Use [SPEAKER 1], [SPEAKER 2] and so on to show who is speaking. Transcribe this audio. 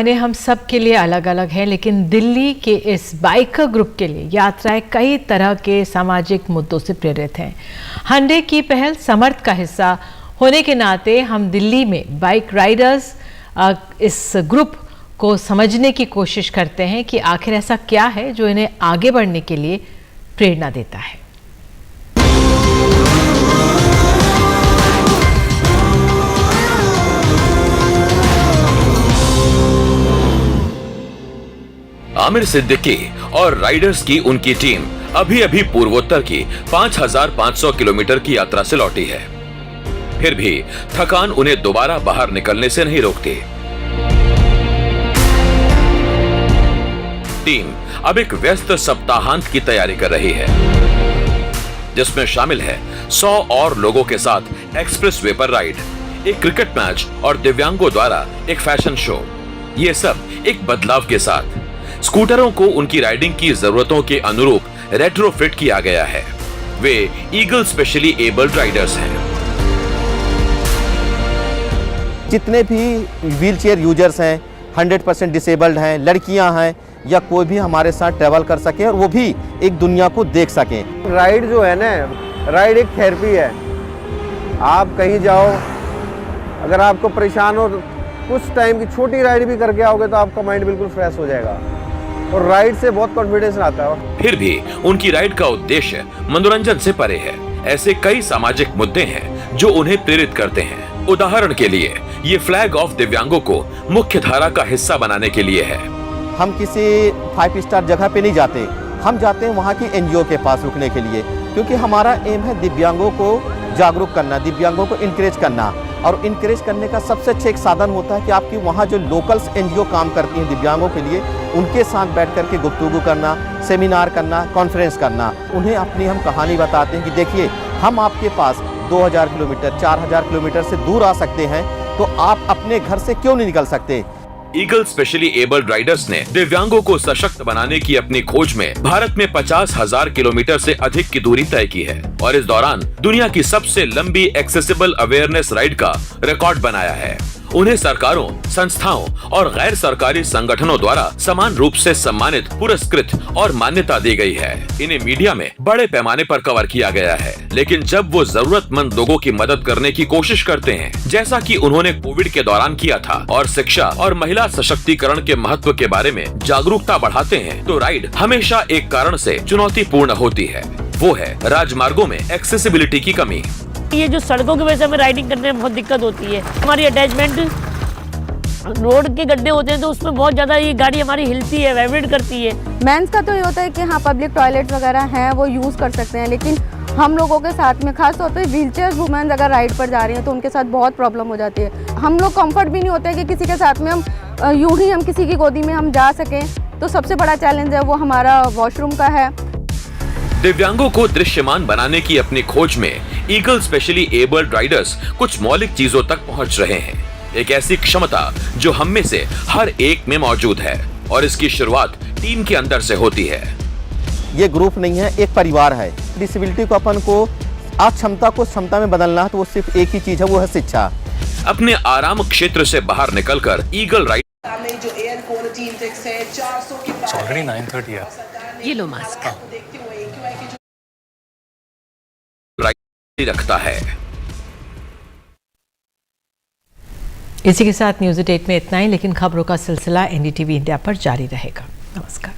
[SPEAKER 1] हम सब के लिए अलग अलग है, लेकिन दिल्ली के इस बाइकर ग्रुप के लिए यात्राएं कई तरह के सामाजिक मुद्दों से प्रेरित हैं। हंडे की पहल समर्थ का हिस्सा होने के नाते हम दिल्ली में बाइक राइडर्स इस ग्रुप को समझने की कोशिश करते हैं कि आखिर ऐसा क्या है जो इन्हें आगे बढ़ने के लिए प्रेरणा देता है।
[SPEAKER 2] आमिर सिद्दीकी और राइडर्स की उनकी टीम अभी पूर्वोत्तर की 5,500 किलोमीटर की यात्रा से लौटी है। फिर भी थकान उन्हें दोबारा बाहर निकलने से नहीं रोकती। टीम अब एक व्यस्त सप्ताहांत की तैयारी कर रही है, जिसमें शामिल है 100 और लोगों के साथ एक्सप्रेस वे पर राइड, एक क्रिकेट मैच और दिव्यांगों द्वारा एक फैशन शो। ये सब एक बदलाव के साथ स्कूटरों को उनकी राइडिंग की जरूरतों के अनुरूप रेट्रोफिट किया गया है। वे ईगल स्पेशली एबल्ड राइडर्स हैं।
[SPEAKER 3] जितने भी व्हीलचेयर यूजर्स हैं, 100% डिसेबल्ड हैं, लड़कियां हैं या कोई भी हमारे साथ ट्रैवल कर सके और वो भी एक दुनिया को देख सकें।
[SPEAKER 4] राइड जो है ना, राइड एक थेरेपी है। आप कहीं जाओ, अगर आपको परेशान हो, कुछ टाइम की छोटी राइड भी करके आओगे तो आपका माइंड बिल्कुल फ्रेश हो जाएगा और राइड से बहुत कॉन्फिडेंस आता है।
[SPEAKER 2] फिर भी उनकी राइड का उद्देश्य मनोरंजन से परे है। ऐसे कई सामाजिक मुद्दे हैं जो उन्हें प्रेरित करते हैं। उदाहरण के लिए ये फ्लैग ऑफ दिव्यांगों को मुख्य धारा का हिस्सा बनाने के लिए है।
[SPEAKER 3] हम किसी 5 स्टार जगह पे नहीं जाते, हम जाते हैं वहाँ की NGO के पास रुकने के लिए, क्योंकि हमारा एम है दिव्यांगों को जागरूक करना, दिव्यांगों को इनकरेज करना। और इनकरेज करने का सबसे अच्छा एक साधन होता है कि आपकी वहाँ जो लोकल्स NGO काम करती हैं दिव्यांगों के लिए, उनके साथ बैठ कर के गुफ्तगू करना, सेमिनार करना, कॉन्फ्रेंस करना। उन्हें अपनी हम कहानी बताते हैं कि देखिए हम आपके पास 2000 किलोमीटर 4000 किलोमीटर से दूर आ सकते हैं, तो आप अपने घर से क्यों नहीं निकल सकते।
[SPEAKER 2] ईगल स्पेशली एबल्ड राइडर्स ने दिव्यांगों को सशक्त बनाने की अपनी खोज में भारत में 50,000 किलोमीटर से अधिक की दूरी तय की है और इस दौरान दुनिया की सबसे लंबी एक्सेसिबल अवेयरनेस राइड का रिकॉर्ड बनाया है। उन्हें सरकारों, संस्थाओं और गैर सरकारी संगठनों द्वारा समान रूप से सम्मानित, पुरस्कृत और मान्यता दी गई है। इन्हें मीडिया में बड़े पैमाने पर कवर किया गया है, लेकिन जब वो जरूरतमंद लोगों की मदद करने की कोशिश करते हैं, जैसा कि उन्होंने कोविड के दौरान किया था, और शिक्षा और महिला सशक्तिकरण के महत्व के बारे में जागरूकता बढ़ाते हैं, तो राइड हमेशा एक कारण से चुनौतीपूर्ण होती है। वो है राजमार्गों में एक्सेसिबिलिटी की कमी।
[SPEAKER 5] ये जो सड़कों की वजह से हमें राइडिंग करने में बहुत दिक्कत होती है। हमारी अटैचमेंट रोड के गड्ढे होते हैं तो उसमें बहुत ज़्यादा ये गाड़ी हमारी हिलती है, वाइब्रेट करती है।
[SPEAKER 6] मेंस का तो ये होता है कि हाँ पब्लिक टॉयलेट वगैरह हैं वो यूज़ कर सकते हैं, लेकिन हम लोगों के साथ में खास तौर पे व्हीलचेयर वुमेन अगर राइड पर जा रही हैं तो उनके साथ बहुत प्रॉब्लम हो जाती है। हम लोग कंफर्ट भी नहीं होते हैं कि किसी के साथ में हम यूँ ही हम किसी की गोदी में हम जा सकें। तो सबसे बड़ा चैलेंज है वो हमारा वॉशरूम का है।
[SPEAKER 2] दिव्यांगों को दृश्यमान बनाने की अपनी खोज में ईगल स्पेशली एबल्ड राइडर्स कुछ मौलिक चीजों तक पहुंच रहे हैं। एक ऐसी क्षमता जो हम में से हर एक में मौजूद है और इसकी शुरुआत टीम के अंदर से होती है।
[SPEAKER 3] ये ग्रुप नहीं है, एक परिवार है। डिसेबिलिटी को अपन को अक्षमता को क्षमता में बदलना है तो वो सिर्फ एक ही चीज है, वो है शिक्षा।
[SPEAKER 2] अपने आराम क्षेत्र से बाहर निकलकर ईगल राइड
[SPEAKER 7] ऑलरेडी 9:30 है।
[SPEAKER 5] ये लो मास्क
[SPEAKER 2] रखता है।
[SPEAKER 1] इसी के साथ न्यूज़ 8 में इतना ही, लेकिन खबरों का सिलसिला NDTV इंडिया पर जारी रहेगा। नमस्कार।